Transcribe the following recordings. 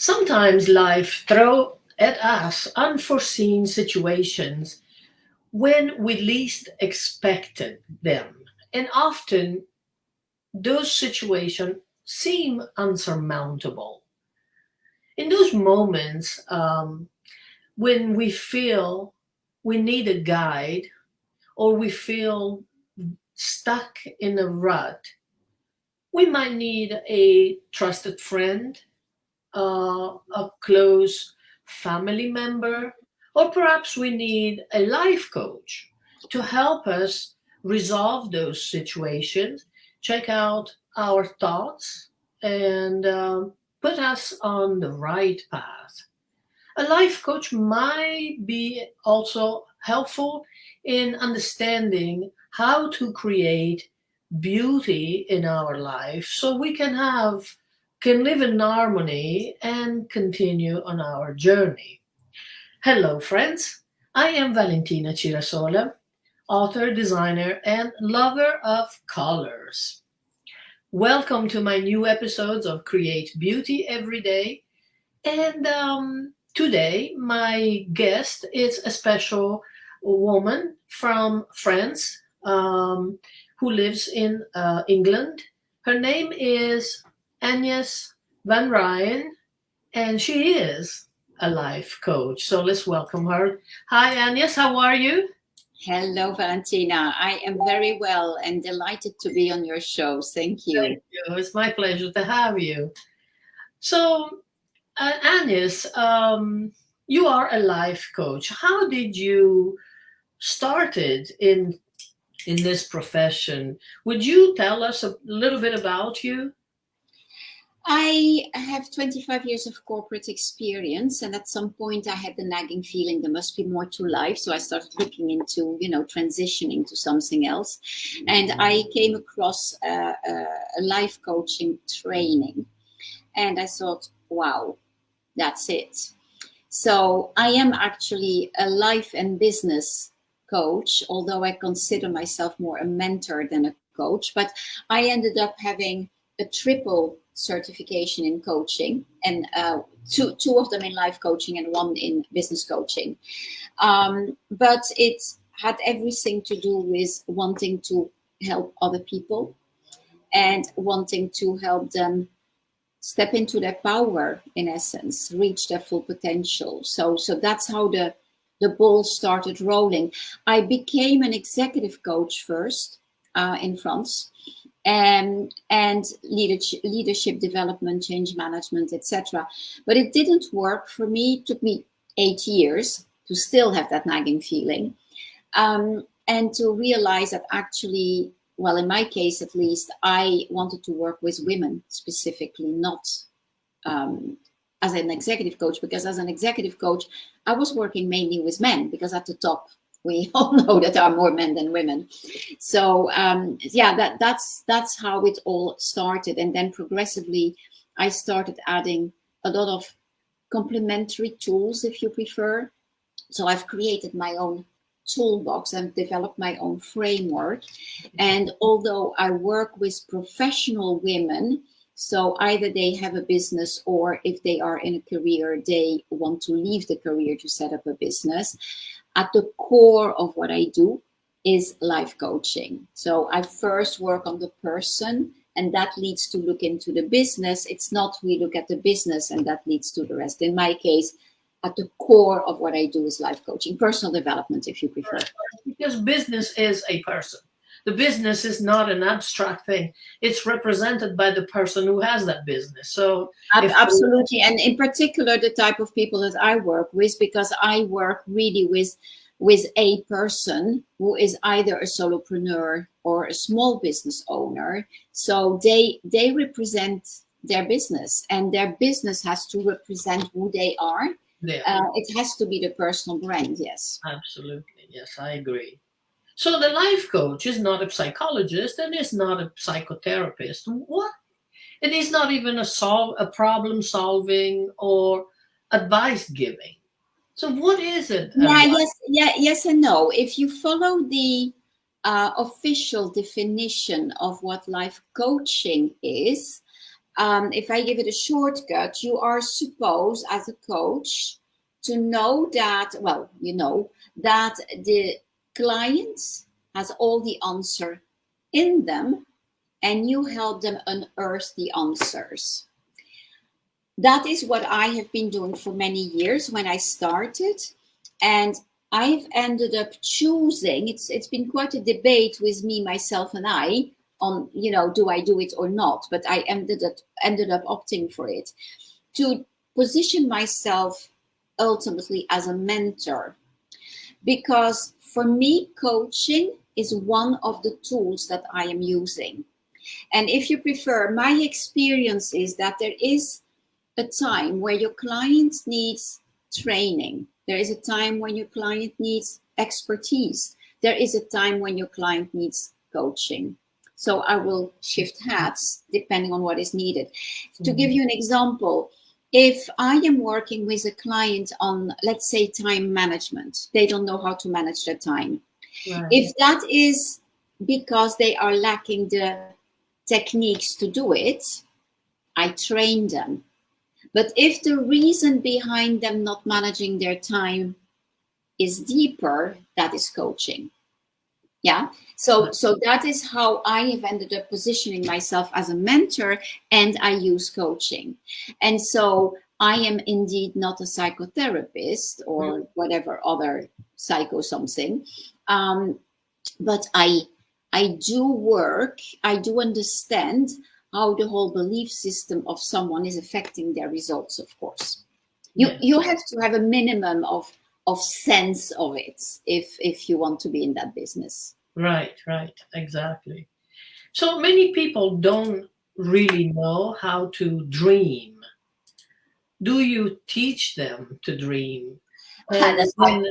Sometimes life throws at us unforeseen situations when we least expected them. And often those situations seem unsurmountable. In those moments, when we feel we need a guide or we feel stuck in a rut, we might need a trusted friend, a close family member, or perhaps we need a life coach to help us resolve those situations, check out our thoughts, and put us on the right path. A life coach might be also helpful in understanding how to create beauty in our life so we can live in harmony and continue on our journey. Hello friends, I am Valentina Cirasola, author, designer, and lover of colors. Welcome to my new episodes of Create Beauty Every Day. And today, my guest is a special woman from France who lives in England. Her name is AnYes van Rhijn, and she is a life coach. So let's welcome her. Hi, AnYes, how are you? Hello, Valentina. I am very well and delighted to be on your show. Thank you. Thank you. It's my pleasure to have you. So, AnYes, you are a life coach. How did you started in this profession? Would you tell us a little bit about you? I have 25 years of corporate experience, and at some point I had the nagging feeling there must be more to life. So I started looking into, transitioning to something else. And I came across a life coaching training. And I thought, wow, that's it. So I am actually a life and business coach, although I consider myself more a mentor than a coach. But I ended up having a triple certification in coaching, and two of them in life coaching and one in business coaching. But it had everything to do with wanting to help other people and wanting to help them step into their power, in essence, reach their full potential. So that's how the ball started rolling. I became an executive coach first in France, and leadership development, change management, etc. But it didn't work for me. It took me 8 years to still have that nagging feeling, and to realize that actually, well, in my case at least, I wanted to work with women specifically, not as an executive coach, because as an executive coach, I was working mainly with men, because at the top, we all know that there are more men than women. So that's how it all started. And then progressively, I started adding a lot of complementary tools, if you prefer. So I've created my own toolbox and developed my own framework. And although I work with professional women, so either they have a business, or if they are in a career, they want to leave the career to set up a business, at the core of what I do is life coaching. So I first work on the person, and that leads to look into the business. It's not we look at the business and that leads to the rest. In my case, at the core of what I do is life coaching, personal development, if you prefer. Because business is a person. The business is not an abstract thing. It's represented by the person who has that business. So absolutely. And in particular, the type of people that I work with, because I work really with a person who is either a solopreneur or a small business owner. So they represent their business, and their business has to represent who they are. Yeah. It has to be the personal brand. Yes. Absolutely. Yes, I agree. So the life coach is not a psychologist and is not a psychotherapist. What? It is not even a problem solving or advice giving. So what is it? Yes and no. If you follow the official definition of what life coaching is, if I give it a shortcut, you are supposed as a coach to know that, well, you know, that the client has all the answer in them and you help them unearth the answers. That is what I have been doing for many years when I started. And I've ended up choosing, it's been quite a debate with me, myself and I on, you know, do I do it or not? But I ended up opting for it, to position myself ultimately as a mentor. Because for me, coaching is one of the tools that I am using. And if you prefer, my experience is that there is a time where your client needs training. There is a time when your client needs expertise. There is a time when your client needs coaching. So I will shift hats depending on what is needed. Mm-hmm. To give you an example, if I am working with a client on, let's say, time management, they don't know how to manage their time. Right. If that is because they are lacking the techniques to do it, I train them. But if the reason behind them not managing their time is deeper, that is coaching. Yeah. So that is how I have ended up positioning myself as a mentor, and I use coaching. And so I am indeed not a psychotherapist or whatever other psycho something. But I do understand how the whole belief system of someone is affecting their results, of course. You have to have a minimum of sense of it if you want to be in that business. Right, exactly. So many people don't really know how to dream. Do you teach them to dream? That's my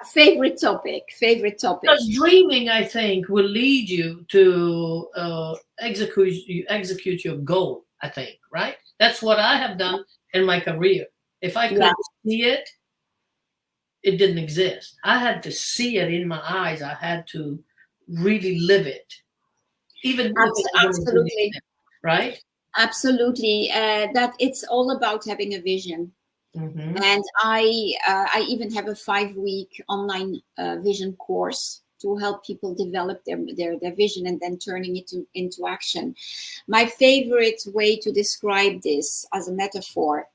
favorite topic. Because dreaming, I think, will lead you to execute your goal, I think, right? That's what I have done in my career. If I couldn't see it, it didn't exist. I had to see it in my eyes. I had to really live it. Even absolutely, right? Absolutely. That it's all about having a vision. Mm-hmm. And I even have a 5-week online vision course to help people develop their vision and then turning it into action. My favorite way to describe this as a metaphor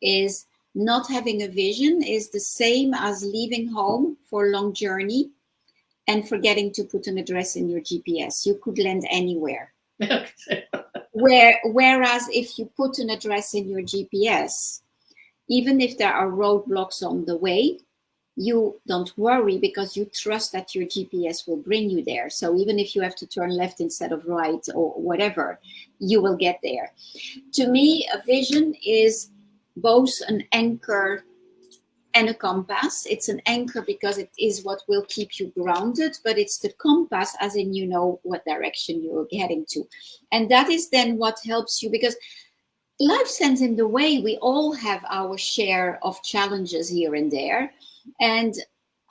is not having a vision is the same as leaving home for a long journey and forgetting to put an address in your GPS. You could land anywhere. Whereas if you put an address in your GPS, even if there are roadblocks on the way, you don't worry because you trust that your GPS will bring you there. So even if you have to turn left instead of right or whatever, you will get there. To me, a vision is both an anchor and a compass. It's an anchor because it is what will keep you grounded, but it's the compass as in you know what direction you're heading to. And that is then what helps you, because life stands in the way. We all have our share of challenges here and there. And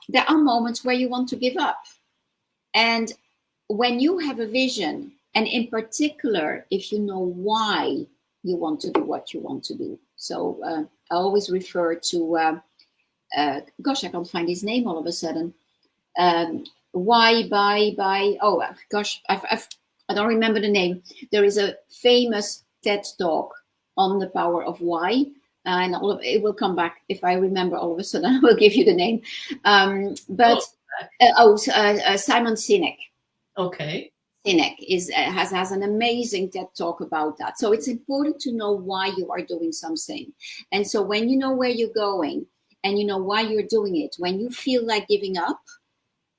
there are moments where you want to give up. And when you have a vision, and in particular, if you know why you want to do what you want to do. So I always refer to, gosh, I can't find his name all of a sudden. I don't remember the name. There is a famous TED talk on the power of why, and it will come back if I remember all of a sudden. I will give you the name. Simon Sinek. Okay. Sinek has an amazing TED talk about that. So it's important to know why you are doing something, and so when you know where you're going and you know why you're doing it, when you feel like giving up,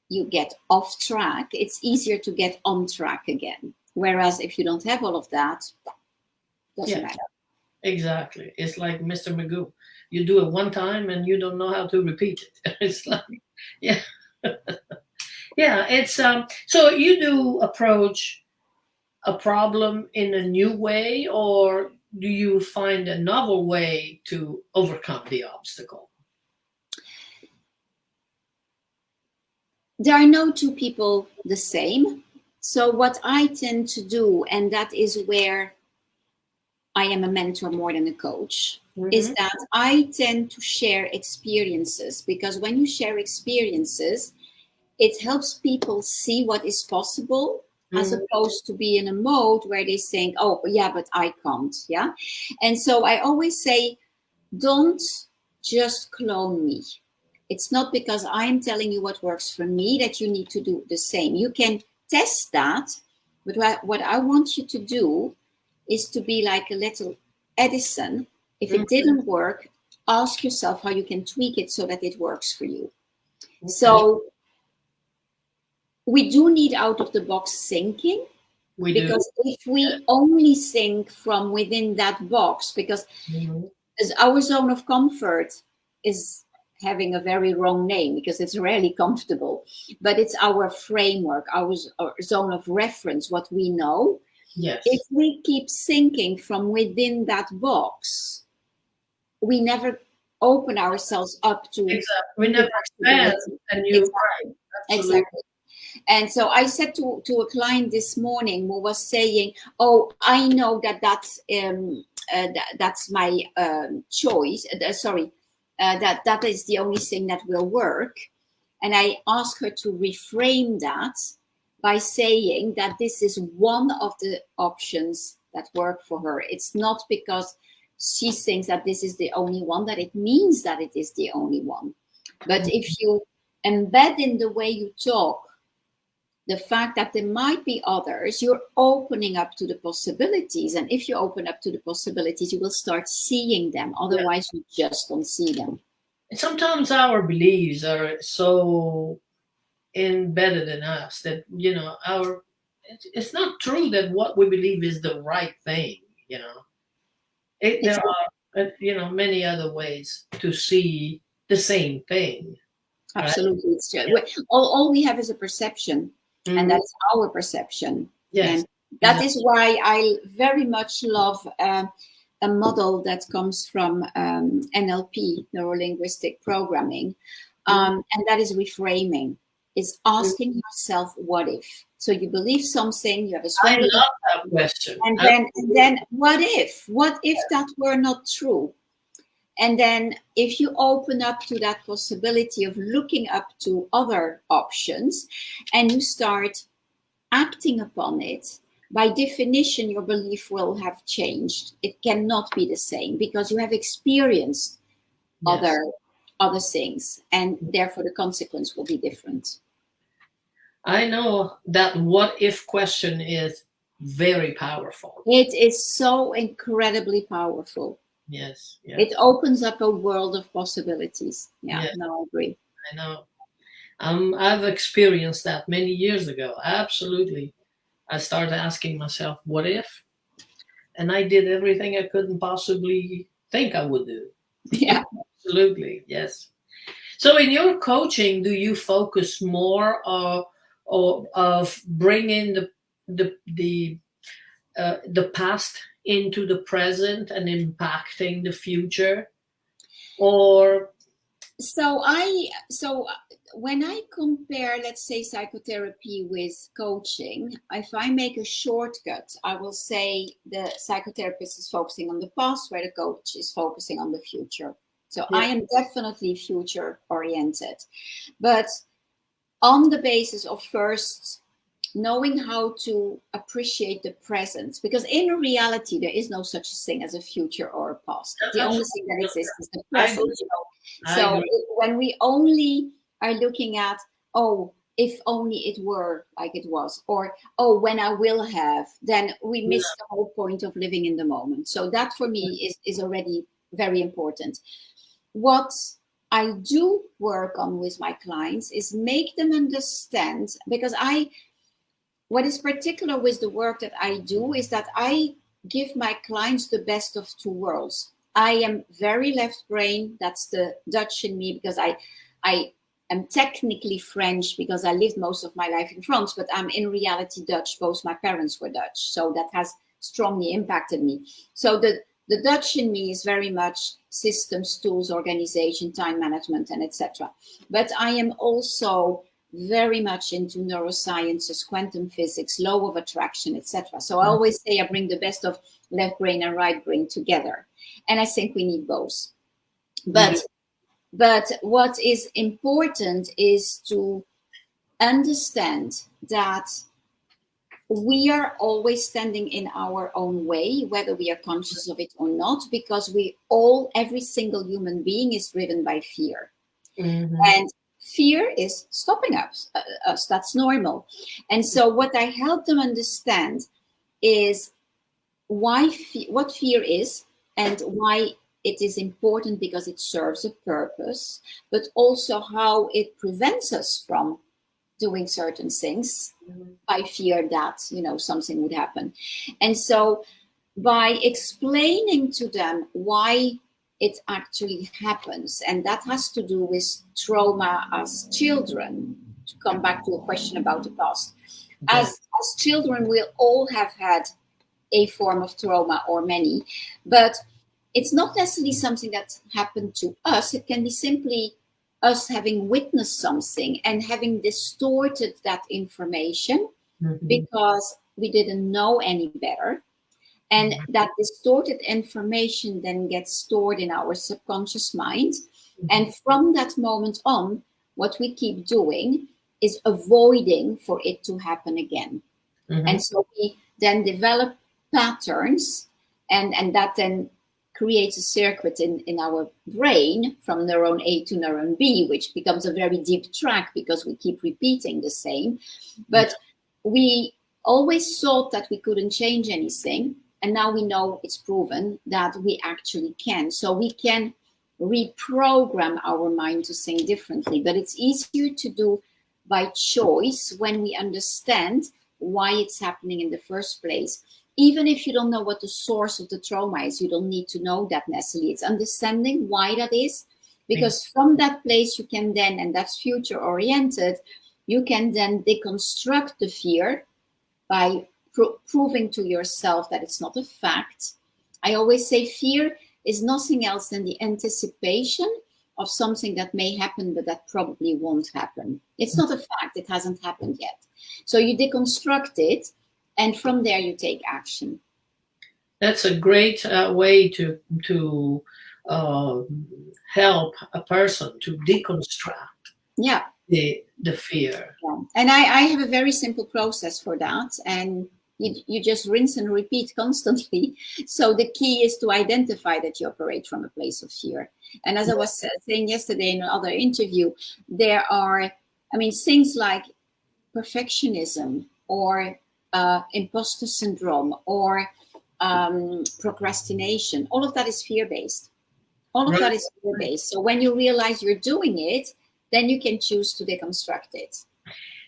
you get off track. It's easier to get on track again. Whereas if you don't have all of that, doesn't matter. Exactly. It's like Mr. Magoo. You do it one time and you don't know how to repeat it. It's like, yeah. Yeah, it's so you do approach a problem in a new way, or do you find a novel way to overcome the obstacle? There are no two people the same. So what I tend to do, and that is where I am a mentor more than a coach, is that I tend to share experiences, because when you share experiences, it helps people see what is possible, as opposed to be in a mode where they think, oh, yeah, but I can't. Yeah. And so I always say, don't just clone me. It's not because I'm telling you what works for me that you need to do the same. You can test that, but what I want you to do is to be like a little Edison. If it didn't work, ask yourself how you can tweak it so that it works for you. Okay. So we do need out of the box thinking, because if we only think from within that box, because as our zone of comfort is having a very wrong name, because it's rarely comfortable, but it's our framework, our zone of reference, what we know. Yes. If we keep thinking from within that box, we never open ourselves up to. Exactly. We never expand a new. Exactly. Exactly. And so I said to a client this morning who was saying, "Oh, I know that's my choice. That is the only thing that will work." And I asked her to reframe that by saying that this is one of the options that work for her. It's not because she thinks that this is the only one that it means that it is the only one. But if you embed in the way you talk the fact that there might be others, you're opening up to the possibilities. And if you open up to the possibilities, you will start seeing them. Otherwise, you just don't see them. Sometimes our beliefs are so embedded in us that, it's not true that what we believe is the right thing, There are, many other ways to see the same thing. Absolutely. Right? It's true. Yeah. All we have is a perception. And that's our perception. Yes. And that is why I very much love a model that comes from NLP, neuro-linguistic programming, and that is reframing. It's asking yourself, what if? So you believe something, you have a strong. I love that question. And then what if? What if that were not true? And then if you open up to that possibility of looking up to other options and you start acting upon it, by definition, your belief will have changed. It cannot be the same because you have experienced other things, and therefore the consequence will be different. I know that what if question is very powerful. It is so incredibly powerful. Yes. It opens up a world of possibilities. Yeah. No, I agree. I know. I've experienced that many years ago. Absolutely. I started asking myself, what if? And I did everything I couldn't possibly think I would do. Yeah. Absolutely. Yes. So in your coaching, do you focus more of bringing the past into the present and impacting the future, or? So when I compare, let's say, psychotherapy with coaching, if I make a shortcut, I will say the psychotherapist is focusing on the past, where the coach is focusing on the future. So I am definitely future oriented, but on the basis of first knowing how to appreciate the present, because in reality there is no such thing as a future or a past. The only thing that exists is the present. So when we only are looking at, oh, if only it were like it was, or oh, when I will have, then we miss the whole point of living in the moment. So that for me is already very important. What I do work on with my clients is make them understand, because what is particular with the work that I do is that I give my clients the best of two worlds. I am very left brain. That's the Dutch in me, because I am technically French because I lived most of my life in France, but I'm in reality Dutch. Both my parents were Dutch. So that has strongly impacted me. So the Dutch in me is very much systems, tools, organization, time management, and etc. But I am also very much into neurosciences, quantum physics, law of attraction, etc. So I always say I bring the best of left brain and right brain together. And I think we need both. But what is important is to understand that we are always standing in our own way, whether we are conscious of it or not, because every single human being is driven by fear. And fear is stopping us. That's normal. And so what I help them understand is what fear is and why it is important, because it serves a purpose, but also how it prevents us from doing certain things by fear that, something would happen. And so by explaining to them why it actually happens, and that has to do with trauma as children, to come back to a question about the past. As children, we'll all have had a form of trauma or many, but it's not necessarily something that happened to us. It can be simply us having witnessed something and having distorted that information because we didn't know any better. And that distorted information then gets stored in our subconscious mind. And from that moment on, what we keep doing is avoiding for it to happen again. And so we then develop patterns, and that then creates a circuit in our brain from neuron A to neuron B, which becomes a very deep track because we keep repeating the same. But we always thought that we couldn't change anything. And now we know it's proven that we actually can. So we can reprogram our mind to think differently. But it's easier to do by choice when we understand why it's happening in the first place. Even if you don't know what the source of the trauma is, you don't need to know that necessarily. It's understanding why that is, because from that place you can then, and that's future oriented, you can then deconstruct the fear by proving to yourself that it's not a fact. I always say fear is nothing else than the anticipation of something that may happen, but that probably won't happen. It's not a fact. It hasn't happened yet. So you deconstruct it, and from there you take action. That's a great way to help a person to deconstruct the fear. Yeah. And I have a very simple process for that. And you just rinse and repeat constantly. So the key is to identify that you operate from a place of fear. And as I was saying yesterday in another interview, there are, things like perfectionism or imposter syndrome or procrastination. All of that is fear-based. That is fear-based. So when you realize you're doing it, then you can choose to deconstruct it.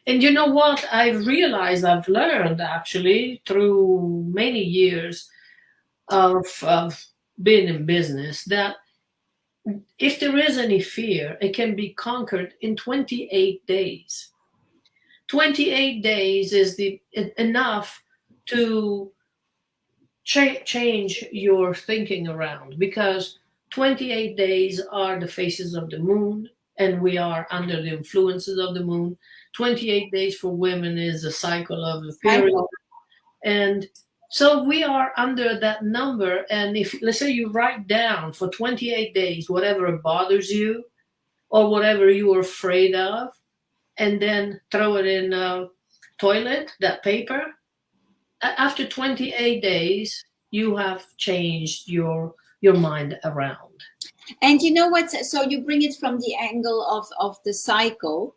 And you know what? I've learned actually through many years of being in business that if there is any fear, it can be conquered in 28 days. 28 days is enough to change your thinking around, because 28 days are the phases of the moon, and we are under the influences of the moon. 28 days for women is a cycle of the period. And so we are under that number. And if, let's say, you write down for 28 days whatever bothers you or whatever you are afraid of, and then throw it in a toilet, that paper, after 28 days, you have changed your mind around. And you know what? So you bring it from the angle of the cycle.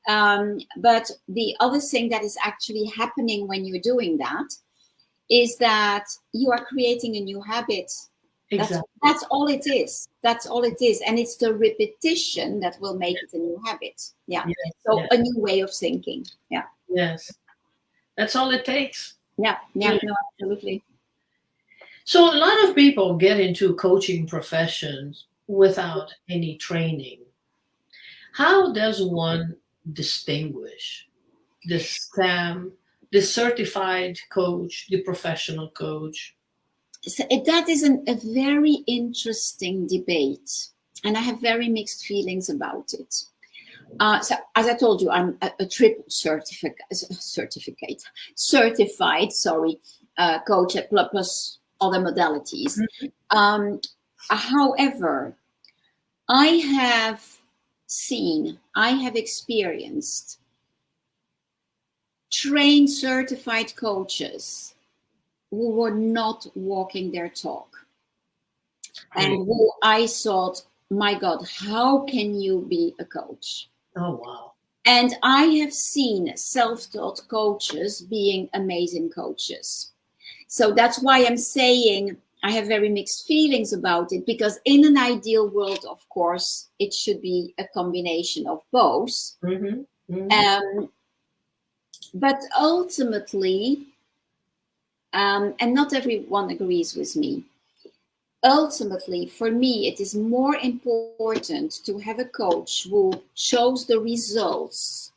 But the other thing that is actually happening when you're doing that is that you are creating a new habit. Exactly. That's all it is. That's all it is. And it's the repetition that will make it a new habit. Yeah. Yes, so a new way of thinking. Yeah. Yes. That's all it takes. Yeah. No, absolutely. So a lot of people get into coaching professions without any training. How does one distinguish the STEM, the certified coach, the professional coach? So that is a very interesting debate, and I have very mixed feelings about it. So as I told you, I'm a triple certified, coach plus other modalities. However, I have experienced trained certified coaches who were not walking their talk. And who I thought, my God, how can you be a coach? Oh, wow. And I have seen self-taught coaches being amazing coaches. So that's why I'm saying I have very mixed feelings about it, because in an ideal world, of course, it should be a combination of both. But ultimately, and not everyone agrees with me, ultimately, for me, it is more important to have a coach who shows the results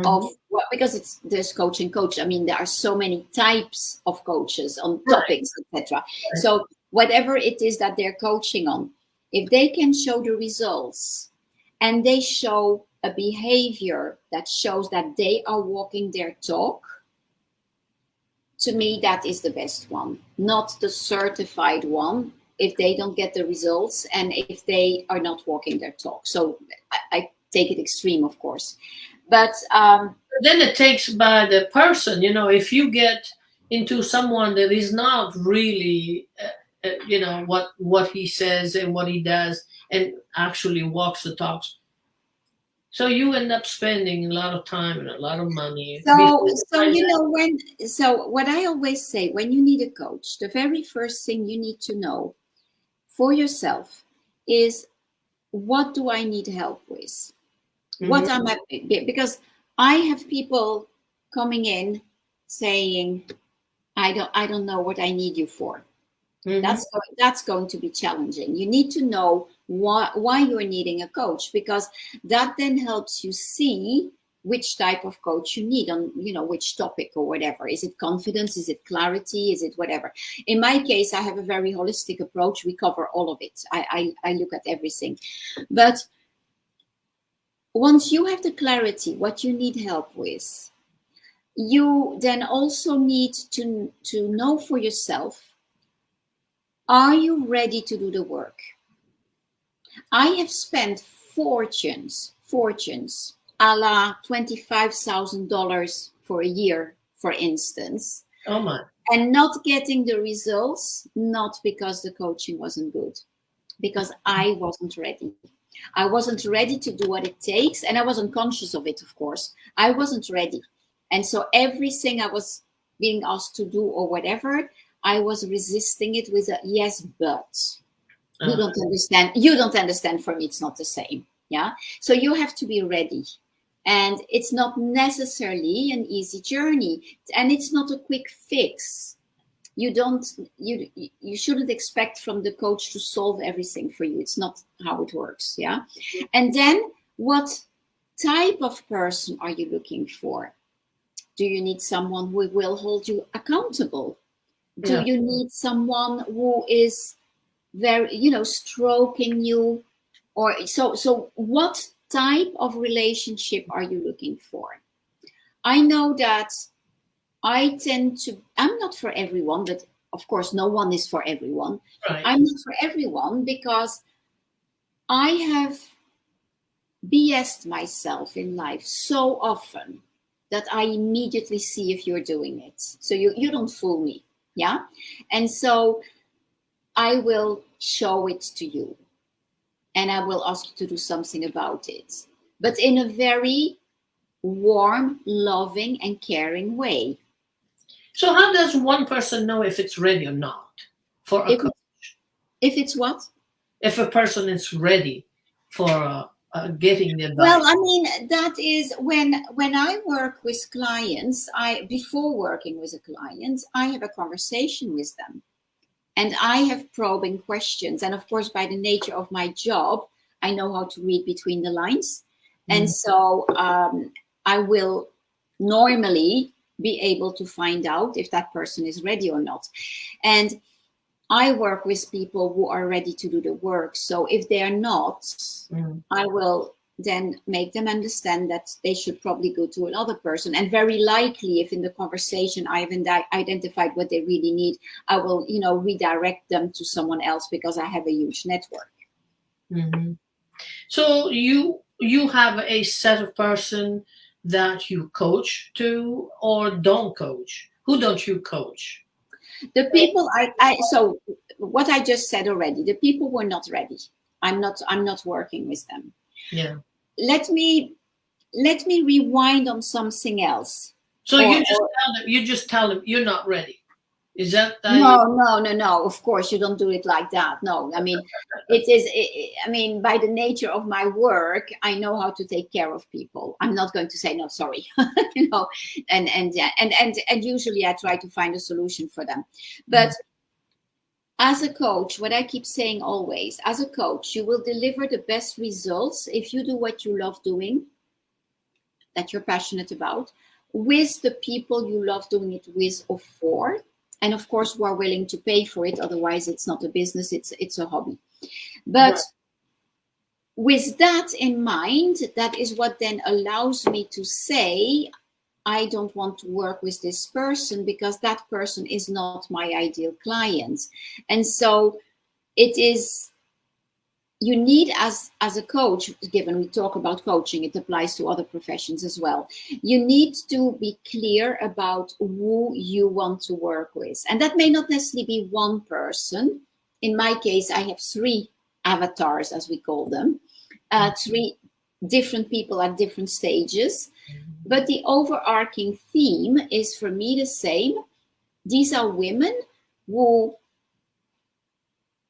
of, well, because there's coach and coach. I mean, there are so many types of coaches on topics, etc. So whatever it is that they're coaching on, if they can show the results and they show a behavior that shows that they are walking their talk, to me, that is the best one, not the certified one, if they don't get the results and if they are not walking their talk. So I take it extreme, of course. But then it takes by the person, if you get into someone that is not really, what he says and what he does and actually walks the talks. So you end up spending a lot of time and a lot of money. So what I always say, when you need a coach, the very first thing you need to know for yourself is, what do I need help with? What am I, because I have people coming in saying, I don't know what I need you for. That's going to be challenging. You need to know why you're needing a coach, because that then helps you see which type of coach you need on, which topic or whatever. Is it confidence? Is it clarity? Is it whatever? In my case, I have a very holistic approach. We cover all of it. I look at everything. But once you have the clarity, what you need help with, you then also need to know for yourself, are you ready to do the work? I have spent fortunes, a la $25,000 for a year, for instance. Oh my. And not getting the results, not because the coaching wasn't good, because I wasn't ready. I wasn't ready to do what it takes, and I wasn't conscious of it, of course. I wasn't ready. And so everything I was being asked to do or whatever, I was resisting it with a yes, but you don't understand. You don't understand. For me, it's not the same. Yeah. So you have to be ready. And it's not necessarily an easy journey. And it's not a quick fix. You shouldn't expect from the coach to solve everything for you. It's not how it works. Yeah. And then what type of person are you looking for? Do you need someone who will hold you accountable? Do you need someone who is very, stroking you? Or so what type of relationship are you looking for? I know that I'm not for everyone, but of course no one is for everyone. Right. I'm not for everyone because I have BS'd myself in life so often that I immediately see if you're doing it. So you don't fool me. Yeah. And so I will show it to you and I will ask you to do something about it, but in a very warm, loving, and caring way. So how does one person know if it's ready or not for a coach? If it's what? If a person is ready for getting the advice. Well, I mean, that is when I work with clients, before working with a client, I have a conversation with them. And I have probing questions. And of course, by the nature of my job, I know how to read between the lines. And so I will normally be able to find out if that person is ready or not. And I work with people who are ready to do the work. So if they are not, I will then make them understand that they should probably go to another person. And very likely, if in the conversation I have identified what they really need, I will, redirect them to someone else because I have a huge network. Mm-hmm. So you have a set of person that you coach to or don't coach? Who don't you coach? The people so what I just said already, the people were not ready. I'm not working with them. Yeah. Let me rewind on something else. So you just tell them you're not ready. Is that No. Of course, you don't do it like that. No, I mean, by the nature of my work, I know how to take care of people. I'm not going to say no, sorry, and usually I try to find a solution for them. But as a coach, what I keep saying always, as a coach, you will deliver the best results if you do what you love doing, that you're passionate about, with the people you love doing it with or for. And of course, who are willing to pay for it. Otherwise, it's not a business, it's a hobby. But with that in mind, that is what then allows me to say, I don't want to work with this person because that person is not my ideal client. And so it is, you need as a coach, given we talk about coaching, it applies to other professions as well. You need to be clear about who you want to work with. And that may not necessarily be one person. In my case, I have 3 avatars, as we call them, 3 different people at different stages. But the overarching theme is for me the same. These are women who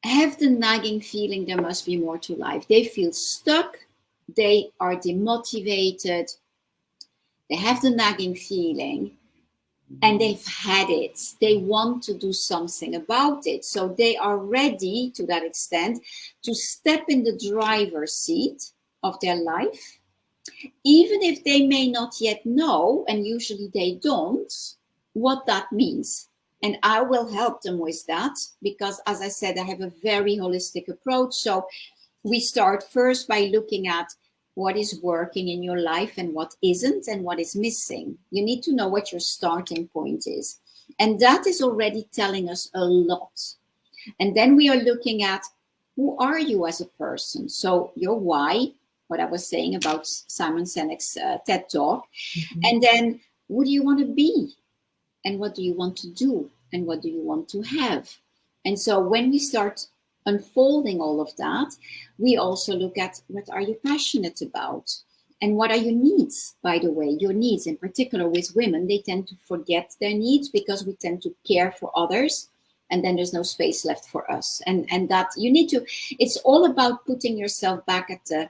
have the nagging feeling there must be more to life. They feel stuck. They are demotivated. They have the nagging feeling and they've had it. They want to do something about it. So they are ready to that extent to step in the driver's seat of their life, even if they may not yet know, and usually they don't, what that means. And I will help them with that because, as I said, I have a very holistic approach. So we start first by looking at what is working in your life and what isn't and what is missing. You need to know what your starting point is. And that is already telling us a lot. And then we are looking at who are you as a person? So your why, what I was saying about Simon Sinek's TED Talk. Mm-hmm. And then who do you want to be? And what do you want to do? And what do you want to have? And so when we start unfolding all of that, we also look at what are you passionate about? And what are your needs, by the way? Your needs, in particular with women, they tend to forget their needs because we tend to care for others. And then there's no space left for us. And that you need to, it's all about putting yourself back at the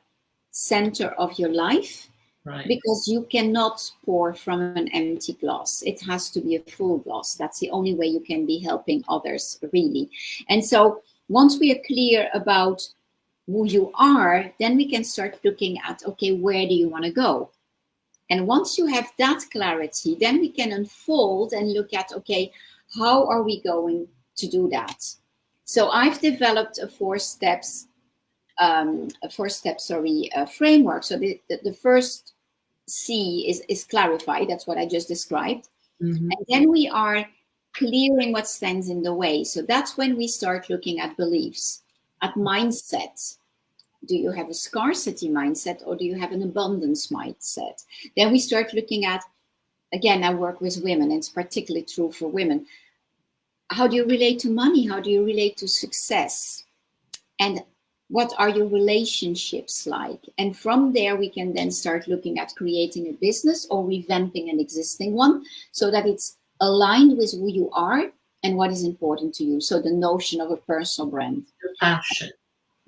center of your life. Right. Because you cannot pour from an empty glass. It has to be a full glass. That's the only way you can be helping others, really. And so once we are clear about who you are, then we can start looking at, okay, where do you want to go? And once you have that clarity, then we can unfold and look at, okay, how are we going to do that? So I've developed a 4-step framework. So the first C is clarify. That's what I just described. Mm-hmm. And then we are clearing what stands in the way. So that's when we start looking at beliefs, at mindset. Do you have a scarcity mindset or do you have an abundance mindset? Then we start looking at, again, I work with women, and it's particularly true for women. How do you relate to money? How do you relate to success? And what are your relationships like? And from there, we can then start looking at creating a business or revamping an existing one so that it's aligned with who you are and what is important to you. So the notion of a personal brand. Your passion.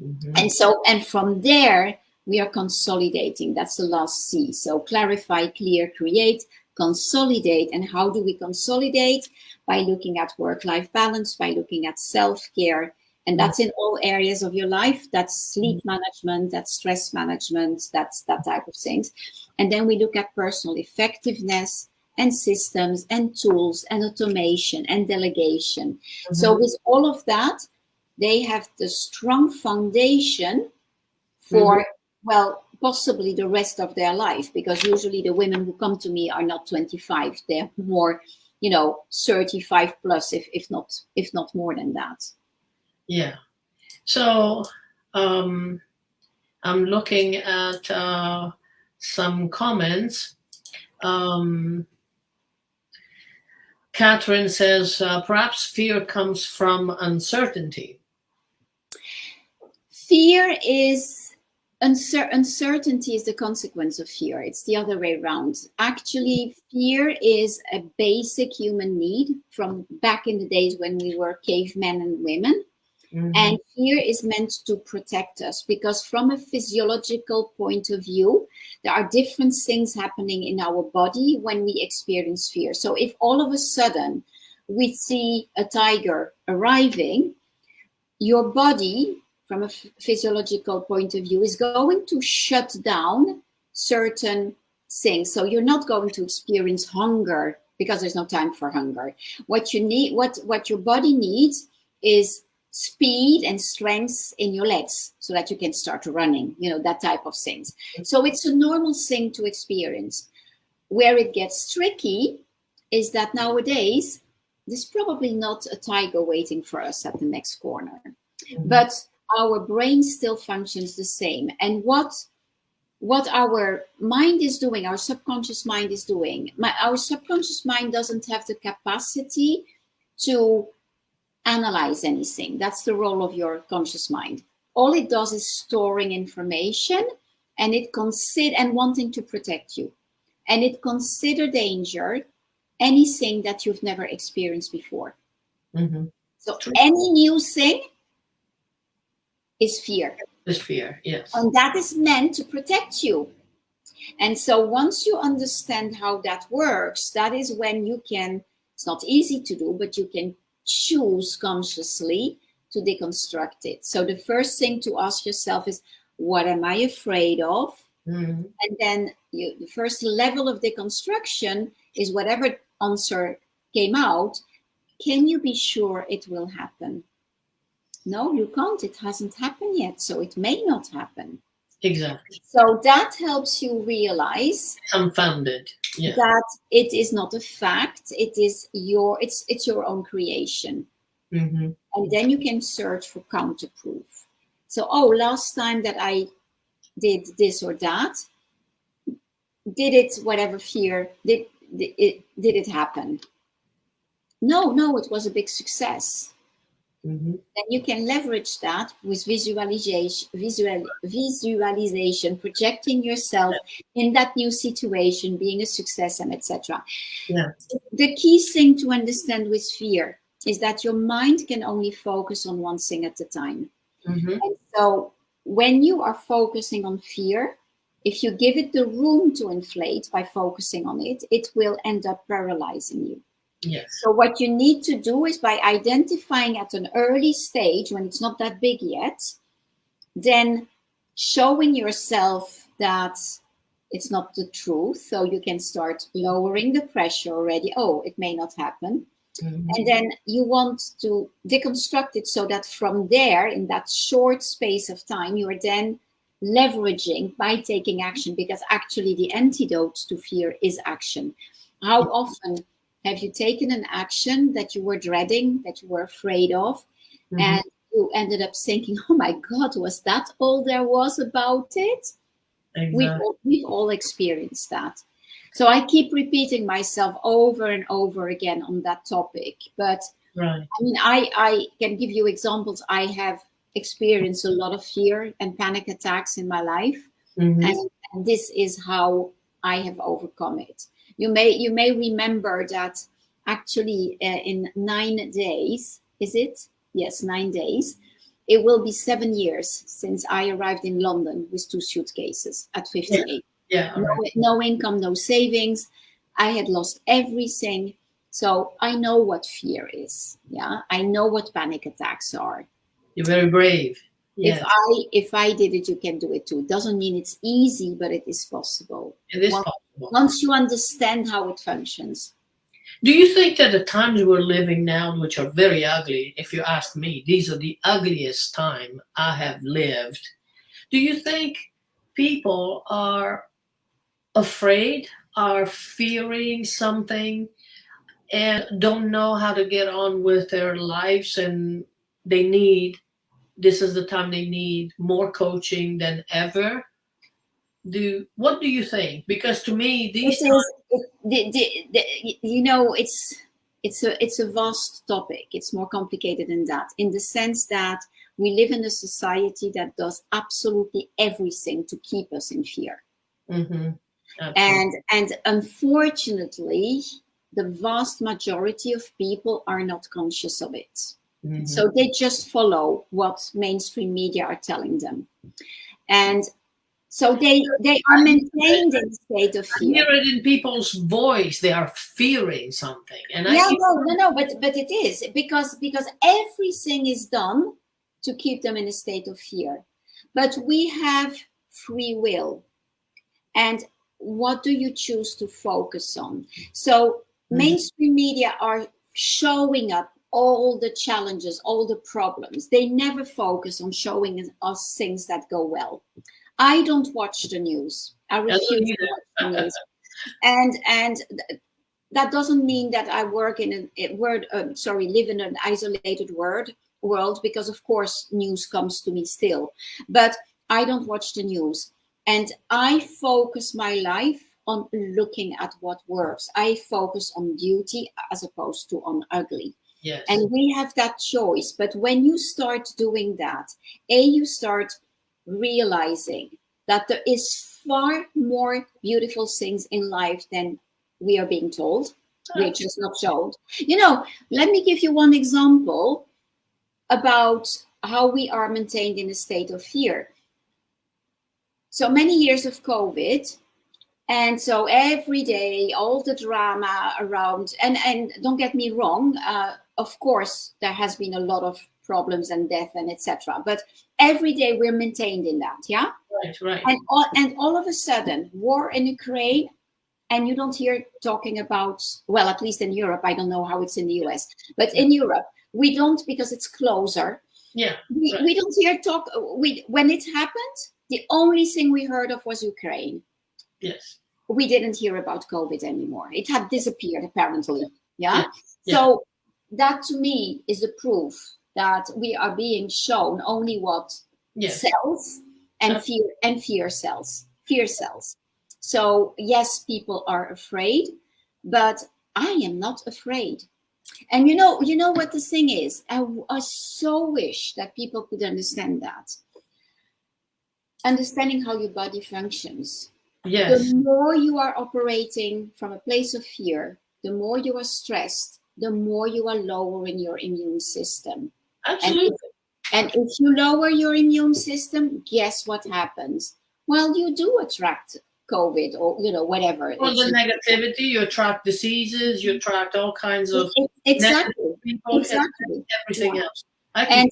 Mm-hmm. And from there, we are consolidating. That's the last C. So clarify, clear, create, consolidate. And how do we consolidate? By looking at work-life balance, by looking at self-care. And that's in all areas of your life. That's sleep management, that's stress management, that's that type of things. And then we look at personal effectiveness and systems and tools and automation and delegation. Mm-hmm. So with all of that, they have the strong foundation for, possibly the rest of their life, because usually the women who come to me are not 25, they're more, 35 plus, if not more than that. Yeah. So I'm looking at some comments. Catherine says, perhaps fear comes from uncertainty. Fear is uncertainty is the consequence of fear. It's the other way around. Actually, fear is a basic human need from back in the days when we were cavemen and women. Mm-hmm. And fear is meant to protect us, because from a physiological point of view, there are different things happening in our body when we experience fear. So if all of a sudden we see a tiger arriving, your body, from a physiological point of view, is going to shut down certain things. So you're not going to experience hunger, because there's no time for hunger. What you need, what your body needs, is speed and strength in your legs so that you can start running, that type of things. So it's a normal thing to experience. Where it gets tricky is that nowadays there's probably not a tiger waiting for us at the next corner, but our brain still functions the same. And what our mind is doing, our subconscious mind is doing, our subconscious mind doesn't have the capacity to analyze anything. That's the role of your conscious mind. All it does is storing information, and and wanting to protect you, and it consider danger anything that you've never experienced before. Mm-hmm. So any new thing is fear. Is fear, yes. And that is meant to protect you. And so once you understand how that works, that is when you can, it's not easy to do, but you can choose consciously to deconstruct it. So the first thing to ask yourself is, what am I afraid of? Mm-hmm. And then the first level of deconstruction is whatever answer came out, can you be sure it will happen? No, you can't. It hasn't happened yet, so it may not happen. Exactly. So that helps you realize unfounded, yeah, that it is not a fact. It is it's your own creation. Mm-hmm. And then you can search for counterproof. So, last time that I did this or that, did it, whatever fear, did it happen? No, it was a big success. Mm-hmm. Then you can leverage that with visualization, projecting yourself in that new situation, being a success, and etc. Yeah. The key thing to understand with fear is that your mind can only focus on one thing at a time. Mm-hmm. And so when you are focusing on fear, if you give it the room to inflate by focusing on it, it will end up paralyzing you. Yes. So what you need to do is, by identifying at an early stage when it's not that big yet, then showing yourself that it's not the truth. So you can start lowering the pressure already. It may not happen. Mm-hmm. And then you want to deconstruct it so that from there, in that short space of time, you are then leveraging by taking action, because actually the antidote to fear is action. How often have you taken an action that you were dreading, that you were afraid of, mm-hmm. and you ended up thinking, oh my God, was that all there was about it? Exactly. We've all experienced that. So I keep repeating myself over and over again on that topic. But right. I mean, I can give you examples. I have experienced a lot of fear and panic attacks in my life. Mm-hmm. And this is how I have overcome it. You may remember that actually in 9 days, is it? Yes, 9 days. It will be 7 years since I arrived in London with 2 suitcases at 58. Yeah. No income, no savings. I had lost everything. So I know what fear is. Yeah, I know what panic attacks are. You're very brave. Yes. If I did it, you can do it too. It doesn't mean it's easy, but it is possible. It is possible. Once you understand how it functions. Do you think that the times we're living now, which are very ugly, if you ask me, these are the ugliest time I have lived. Do you think people are afraid, are fearing something, and don't know how to get on with their lives, and this is the time they need more coaching than ever. What do you think? Because to me, these times, it's a vast topic. It's more complicated than that, in the sense that we live in a society that does absolutely everything to keep us in fear. mm-hmm, and unfortunately, the vast majority of people are not conscious of it. mm-hmm. So they just follow what mainstream media are telling them, and so they are maintained in a state of fear. I hear it in people's voice. They are fearing something, and but it is because everything is done to keep them in a state of fear. But we have free will, and what do you choose to focus on? So mainstream media are showing up all the challenges, all the problems. They never focus on showing us things that go well. I don't watch the news. I refuse to watch the news. And that doesn't mean that I live in an isolated world, because of course news comes to me still. But I don't watch the news. And I focus my life on looking at what works. I focus on beauty as opposed to on ugly. Yes. And we have that choice. But when you start doing that, you start realizing that there is far more beautiful things in life than we are being told. We're just not showed. Let me give you one example about how we are maintained in a state of fear. So many years of COVID, and so every day, all the drama around, and don't get me wrong, of course, there has been a lot of problems and death and etc. But every day we're maintained in that, yeah? Right. And all of a sudden, war in Ukraine, and you don't hear talking about, well, at least in Europe, I don't know how it's in the US, but in Europe, we don't, because it's closer. Yeah. We don't hear talk. When it happened, the only thing we heard of was Ukraine. Yes. We didn't hear about COVID anymore. It had disappeared, apparently. Yeah. Yeah. So that to me is the proof that we are being shown only what sells, and fear sells. Fear sells. So yes, people are afraid, but I am not afraid. And you know what the thing is? I so wish that people could understand that. Understanding how your body functions. Yes. The more you are operating from a place of fear, the more you are stressed, the more you are lowering your immune system. Absolutely. And if you lower your immune system, guess what happens? Well, you do attract COVID or whatever. Well, the negativity, you attract diseases, you attract all kinds of exactly people, everything else. And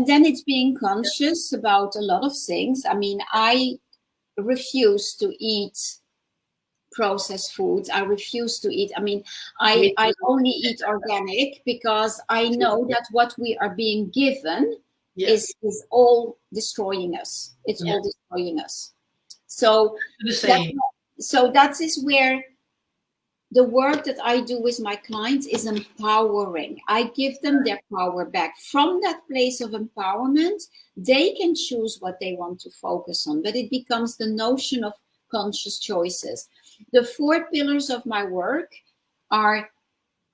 then it's being conscious about a lot of things. I mean, I refuse to eat processed foods. I refuse to eat. I mean, I only eat organic, because I know that what we are being given is all destroying us. It's all destroying us. So that is where the work that I do with my clients is empowering. I give them their power back. From that place of empowerment, they can choose what they want to focus on, but it becomes the notion of conscious choices. The 4 pillars of my work are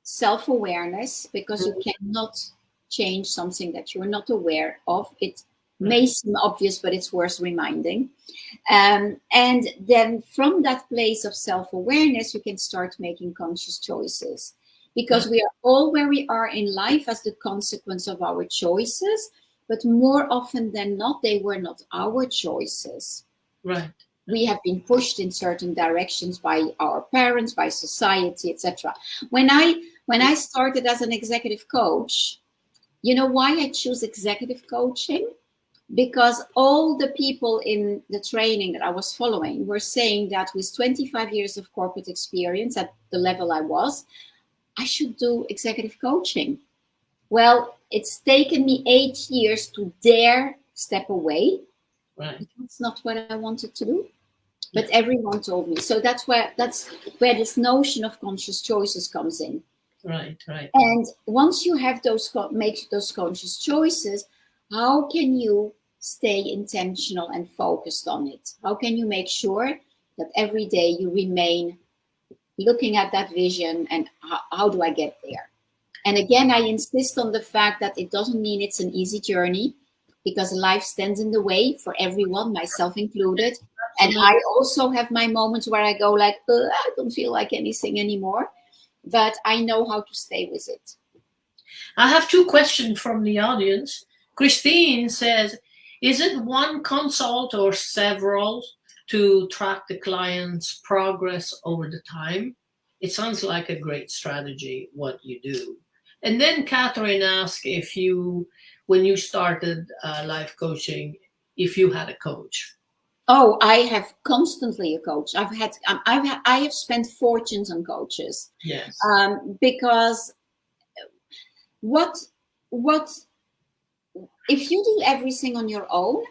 self-awareness, because you cannot change something that you're not aware of. It may seem obvious, but it's worth reminding. And then from that place of self-awareness, you can start making conscious choices, because we are all where we are in life as the consequence of our choices. But more often than not, they were not our choices. Right. We have been pushed in certain directions by our parents, by society, etc. When I started as an executive coach, you know why I choose executive coaching? Because all the people in the training that I was following were saying that with 25 years of corporate experience at the level I was, I should do executive coaching. Well, it's taken me 8 years to dare step away Right. It's not what I wanted to do. But everyone told me. So that's where this notion of conscious choices comes in. Right. Right. And once you have make those conscious choices, how can you stay intentional and focused on it? How can you make sure that every day you remain looking at that vision and how do I get there? And again, I insist on the fact that it doesn't mean it's an easy journey, because life stands in the way for everyone, myself included. And I also have my moments where I go like, I don't feel like anything anymore, but I know how to stay with it. I have two questions from the audience. Christine says, is it one consult or several to track the client's progress over the time? It sounds like a great strategy, what you do. And then Catherine asked if you, when you started life coaching, if you had a coach. Oh, I have constantly a coach. I have spent fortunes on coaches. Yes. Because what if you do everything on your own,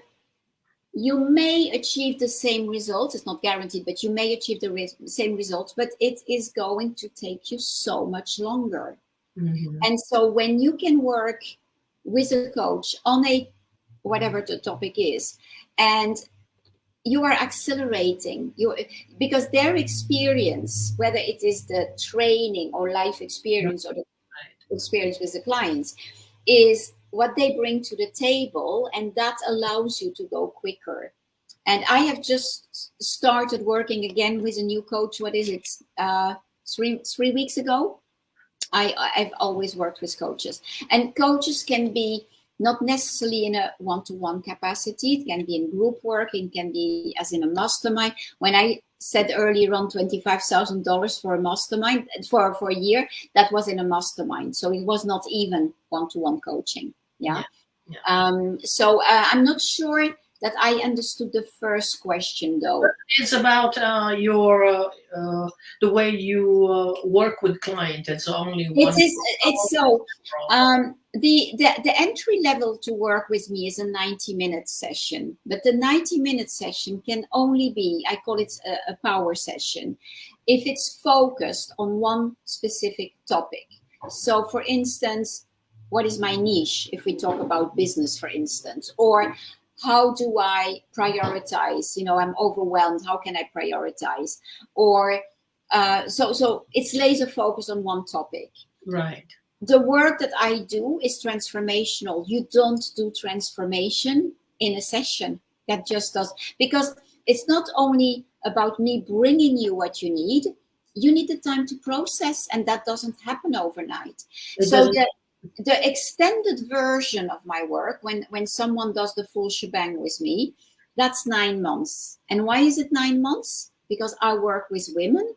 you may achieve the same results. It's not guaranteed, but you may achieve the same results, but it is going to take you so much longer. Mm-hmm. And so when you can work with a coach on whatever the topic is, and you are accelerating because their experience, whether it is the training or life experience or the experience with the clients, is what they bring to the table, and that allows you to go quicker. And I have just started working again with a new coach. What is it? 3 weeks ago. I've always worked with coaches, and coaches can be not necessarily in a one-to-one capacity. It can be in group work. It can be as in a mastermind. When I said earlier on $25,000 for a mastermind for a year, that was in a mastermind. So it was not even one-to-one coaching. Yeah. So I'm not sure that I understood the first question, though. It's about your the way you work with clients. It's only one. It's so. The entry level to work with me is a 90-minute session, but the 90-minute session can only be, I call it a power session, if it's focused on one specific topic. So, for instance, what is my niche? If we talk about business, for instance, or how do I prioritize? I'm overwhelmed. How can I prioritize? Or so it's laser focused on one topic. Right. The work that I do is transformational. You don't do transformation in a session. That just does, because it's not only about me bringing you what you need. You need the time to process, and that doesn't happen overnight. The extended version of my work, when someone does the full shebang with me, that's 9 months. And why is it 9 months? Because I work with women.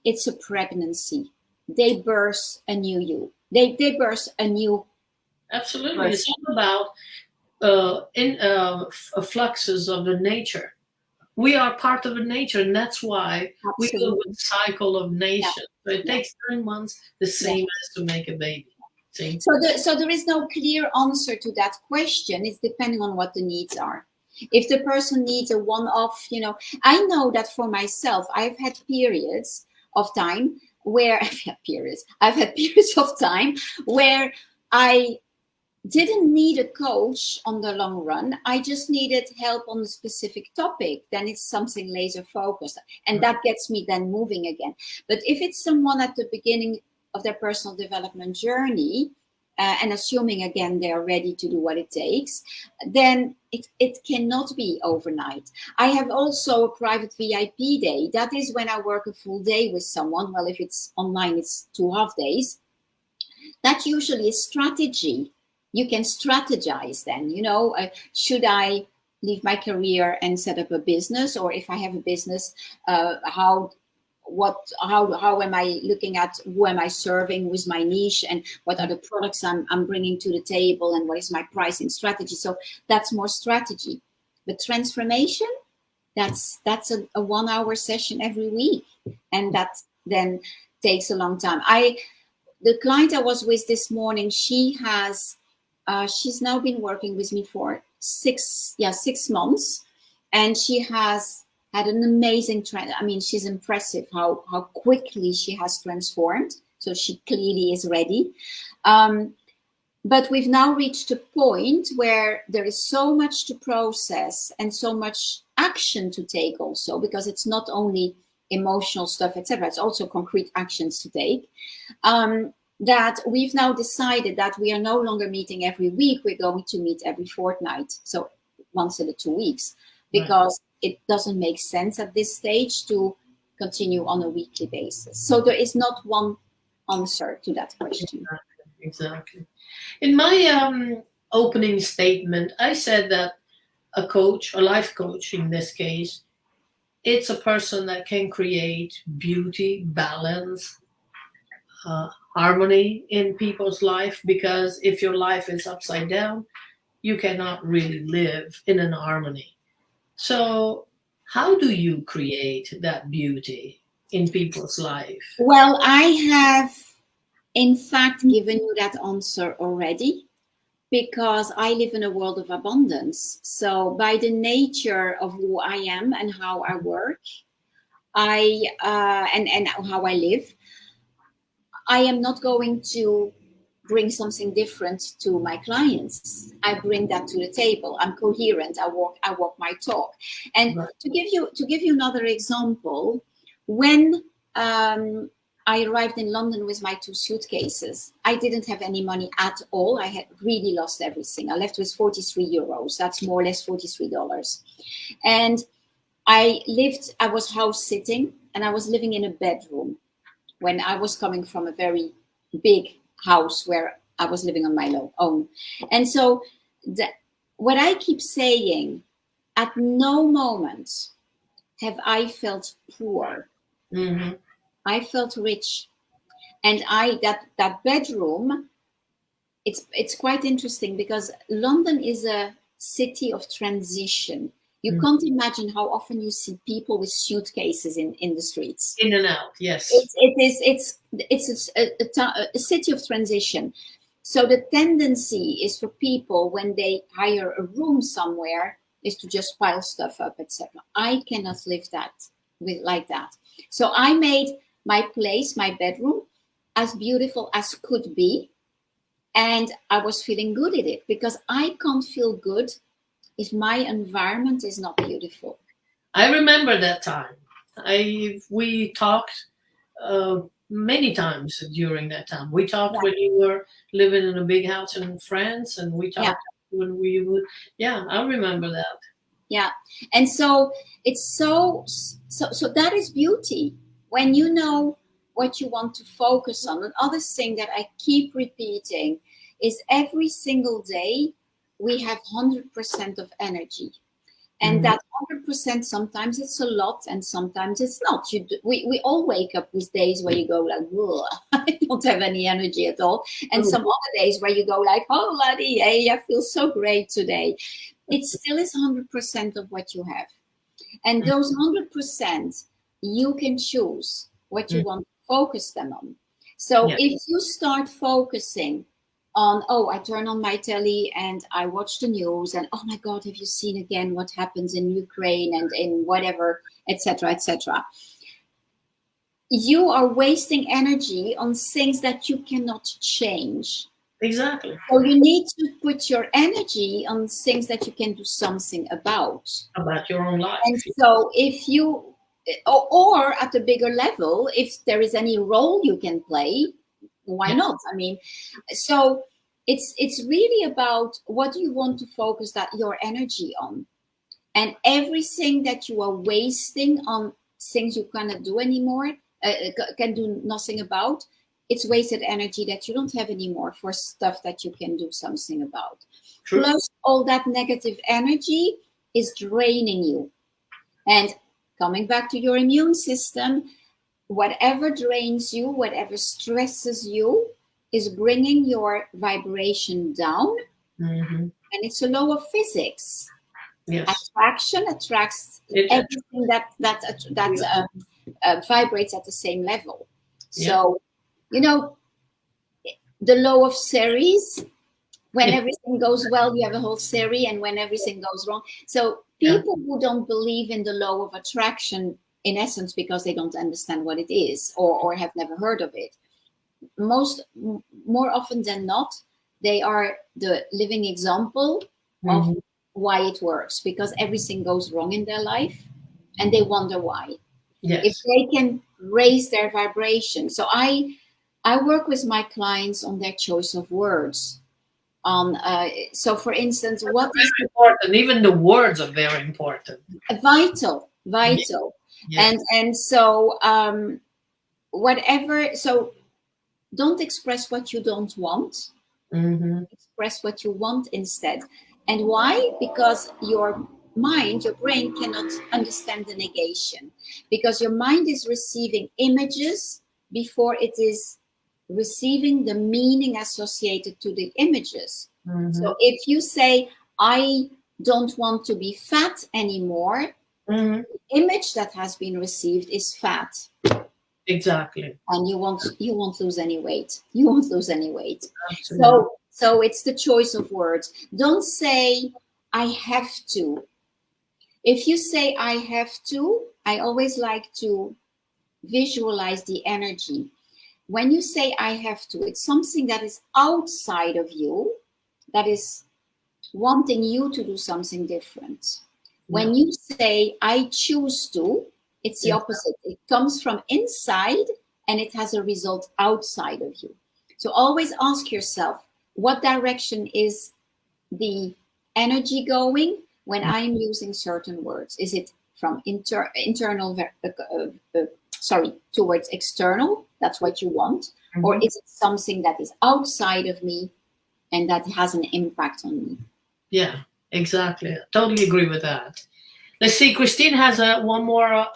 It's a pregnancy. They birth a new you. They birth a new. Absolutely. Person. It's all about fluxes of the nature. We are part of the nature, and that's why we go with the cycle of nation. So it takes 9 months, the same as to make a baby. So there is no clear answer to that question. It's depending on what the needs are. If the person needs a one-off, I know that for myself, I've had periods of time where I've had periods of time where I didn't need a coach on the long run. I just needed help on a specific topic. Then it's something laser focused, and that gets me then moving again. But if it's someone at the beginning of their personal development journey, and assuming again they're ready to do what it takes, then it cannot be overnight. I have also a private VIP day. That is when I work a full day with someone. Well, if it's online, it's 2 half days. That usually is strategy. You can strategize then, should I leave my career and set up a business? Or if I have a business, how am I looking at, who am I serving with my niche, and what are the products I'm bringing to the table, and what is my pricing strategy? So that's more strategy. But transformation, that's a 1 hour session every week, and that then takes a long time. The client I was with this morning, she's now been working with me for 6 months. And she has had an amazing trend. I mean, she's impressive how quickly she has transformed. So she clearly is ready. But we've now reached a point where there is so much to process and so much action to take also, because it's not only emotional stuff, etc. It's also concrete actions to take. That we've now decided that we are no longer meeting every week. We're going to meet every fortnight. So once in the 2 weeks, because it doesn't make sense at this stage to continue on a weekly basis. So there is not one answer to that question. Exactly. In my opening statement, I said that a coach, a life coach in this case, it's a person that can create beauty, balance, harmony in people's life, because if your life is upside down, you cannot really live in an harmony. So, how do you create that beauty in people's life? Well, I have, in fact, given you that answer already, because I live in a world of abundance. So by the nature of who I am and how I work, and how I live, I am not going to bring something different to my clients. I bring that to the table. I'm coherent. I walk my talk. And to give you another example, when I arrived in London with my 2 suitcases, I didn't have any money at all. I had really lost everything. I left with 43 euros. That's more or less $43. And I was house sitting, and I was living in a bedroom when I was coming from a very big house where I was living on my own. And so what I keep saying, at no moment have I felt poor. Mm-hmm. I felt rich. And that bedroom, it's quite interesting, because London is a city of transition. You can't imagine how often you see people with suitcases in the streets. In and out, yes. It's a city of transition. So the tendency is for people, when they hire a room somewhere, is to just pile stuff up, etc. I cannot live like that. So I made my place, my bedroom, as beautiful as could be. And I was feeling good in it, because I can't feel good if my environment is not beautiful. I remember that time. We talked many times during that time. We talked when you were living in a big house in France, and we talked when we would. Yeah, I remember that. Yeah, and so it's so that is beauty, when you know what you want to focus on. Another thing that I keep repeating is, every single day we have 100% of energy. And that 100%, sometimes it's a lot and sometimes it's not. We all wake up with days where you go like, I don't have any energy at all. And some other days where you go like, oh, laddie, hey, I feel so great today. It still is 100% of what you have. And those 100%, you can choose what you want to focus them on. So if you start focusing on, I turn on my telly and I watch the news, and oh my God, have you seen again what happens in Ukraine and in whatever, etc., etc. You are wasting energy on things that you cannot change. Exactly. So you need to put your energy on things that you can do something about your own life. And so if you, or at a bigger level, if there is any role you can play, why not? I mean, so it's really about, what do you want to focus your energy on? And everything that you are wasting on things you cannot do anymore, can do nothing about, it's wasted energy that you don't have anymore for stuff that you can do something about. True. Plus, all that negative energy is draining you. And coming back to your immune system, whatever drains you, whatever stresses you, is bringing your vibration down. Mm-hmm. And it's a law of physics. Yes. Attraction attracts everything that vibrates at the same level. So, the law of series, When everything goes well, you have a whole series, and when everything goes wrong. So people who don't believe in the law of attraction, in essence, because they don't understand what it is or have never heard of it, more often than not, they are the living example of why it works, because everything goes wrong in their life and they wonder why. Yes. If they can raise their vibration. So I work with my clients on their choice of words. So for instance, what is important? Even the words are very important. Vital. Yes. And so whatever, so don't express what you don't want. Express what you want instead. And why? Because your mind, your brain cannot understand the negation, because your mind is receiving images before it is receiving the meaning associated to the images. So if you say, I don't want to be fat anymore, the image that has been received is fat. Exactly. And you won't lose any weight. You won't lose any weight. Absolutely. So it's the choice of words. Don't say, I have to. If you say, I have to, I always like to visualize the energy. When you say, I have to, it's something that is outside of you, that is wanting you to do something different. When you say, I choose to, it's the opposite. It comes from inside and it has a result outside of you. So always ask yourself, what direction is the energy going when I'm using certain words? Is it from internal, towards external? That's what you want. Or is it something that is outside of me and that has an impact on me? Yeah, exactly. Totally agree with that. Let's see. Christine has one more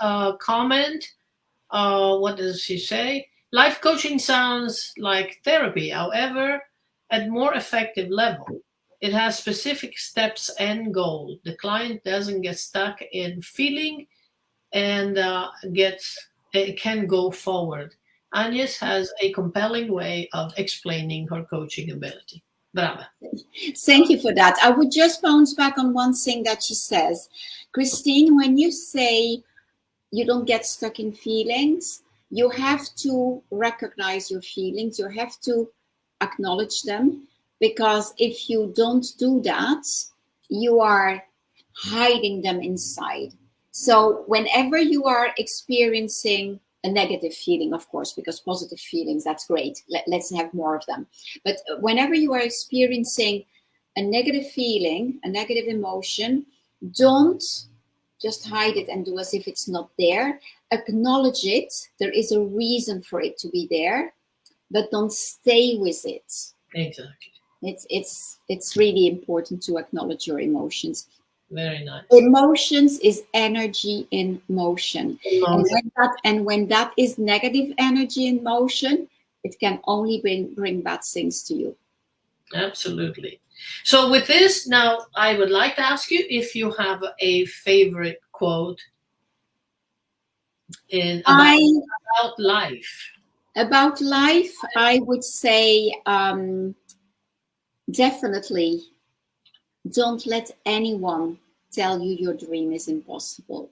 comment. What does she say? Life coaching sounds like therapy, however, at more effective level. It has specific steps and goal. The client doesn't get stuck in feeling and can go forward. AnYes has a compelling way of explaining her coaching ability. Brava. Thank you for that. I would just bounce back on one thing that she says. Christine, when you say you don't get stuck in feelings, you have to recognize your feelings. You have to acknowledge them, because if you don't do that, you are hiding them inside. So whenever you are experiencing a negative feeling, of course, because positive feelings, that's great. Let's have more of them. But whenever you are experiencing a negative feeling, a negative emotion, don't just hide it and do as if it's not there. Acknowledge it. There is a reason for it to be there, but don't stay with it. Exactly. It's really important to acknowledge your emotions. Very nice. Emotions is energy in motion. And when that is negative energy in motion, it can only bring bad things to you. Absolutely. So with this, now I would like to ask you if you have a favorite quote about life. About life, I would say definitely don't let anyone tell you your dream is impossible.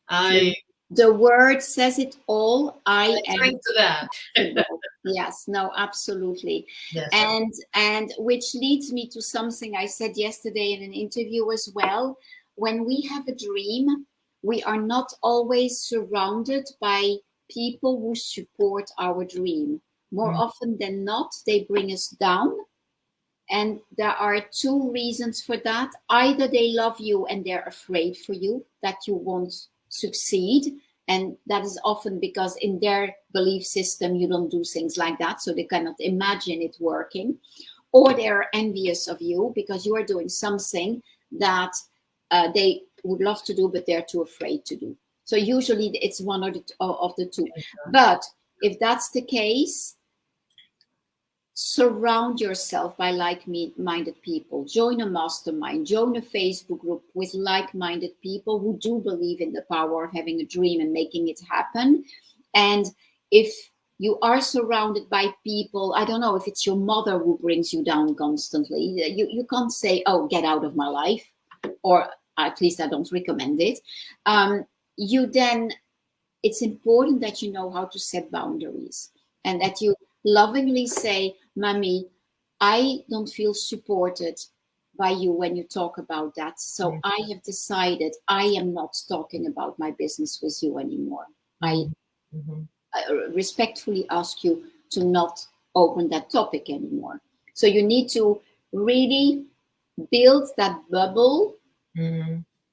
The word says it all. I am to that. Yes, no, absolutely. Yes. And which leads me to something I said yesterday in an interview as well. When we have a dream, we are not always surrounded by people who support our dream. More often than not, they bring us down. And there are two reasons for that. Either they love you and they're afraid for you that you won't succeed. And that is often because in their belief system, you don't do things like that. So they cannot imagine it working. Or they're envious of you because you are doing something that they would love to do, but they're too afraid to do. So usually it's one of the two. But if that's the case, surround yourself by like-minded people. Join a mastermind, join a Facebook group with like-minded people who do believe in the power of having a dream and making it happen. And if You are surrounded by people. I don't know if it's your mother who brings you down constantly. You can't say, oh, get out of my life, or at least I don't recommend it. It's important that you know how to set boundaries, and that you lovingly say, Mommy, I don't feel supported by you when you talk about that. So I have decided I am not talking about my business with you anymore. I respectfully ask you to not open that topic anymore. So you need to really build that bubble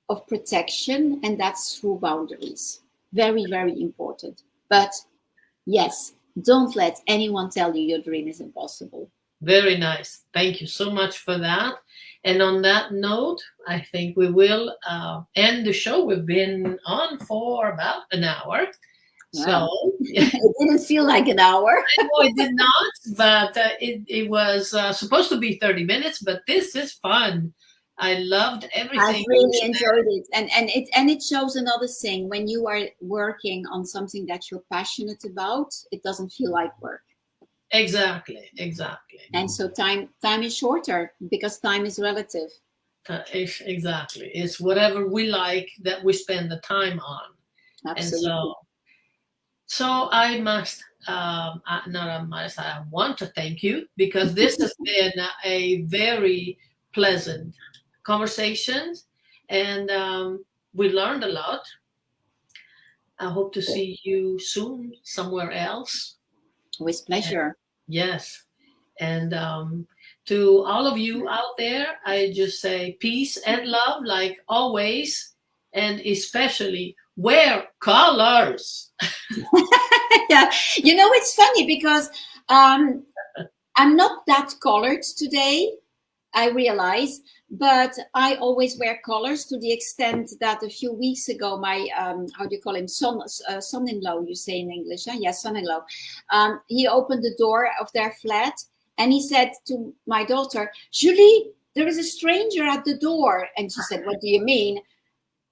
of protection, and that's through boundaries. Very, very important. But yes, don't let anyone tell you your dream is impossible. Very nice. Thank you so much for that. And on that note, I think we will end the show. We've been on for about an hour. Wow. So it didn't feel like an hour. I know it did not, but it was supposed to be 30 minutes, but this is fun. I loved everything. I really enjoyed it. And it shows another thing. When you are working on something that you're passionate about, it doesn't feel like work. Exactly. And so time is shorter because time is relative. Exactly. It's whatever we like that we spend the time on. Absolutely. And so I must, I want to thank you, because this has been a very pleasant conversation, and we learned a lot. I hope to see you soon somewhere else. With pleasure. Yes. And to all of you out there, I just say peace and love, like always, and especially wear colors. Yeah, it's funny because I'm not that colored today, I realize, but I always wear colors, to the extent that a few weeks ago, my how do you call him, son-in-law, you say in English, huh? Yes, son-in-law, he opened the door of their flat and he said to my daughter, Julie, there is a stranger at the door. And she said, what do you mean?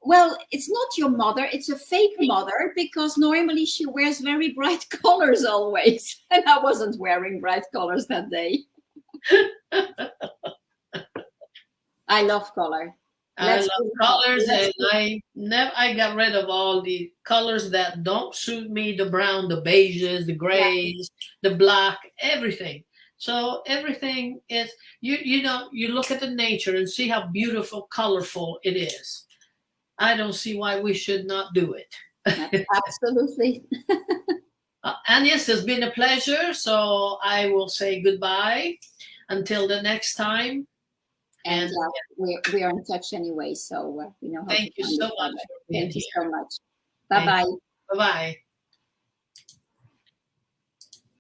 Well, it's not your mother, it's a fake mother, because normally she wears very bright colors always. And I wasn't wearing bright colors that day. I love color. I love colors, and I got rid of all the colors that don't suit me, the brown, the beiges, the grays, the black, everything. So everything is, you look at the nature and see how beautiful, colorful it is. I don't see why we should not do it. Absolutely. AnYes, it's been a pleasure. So I will say goodbye until the next time. And we are in touch anyway. So we know how thank to you so much. Thank you so much. Bye-bye. Bye-bye.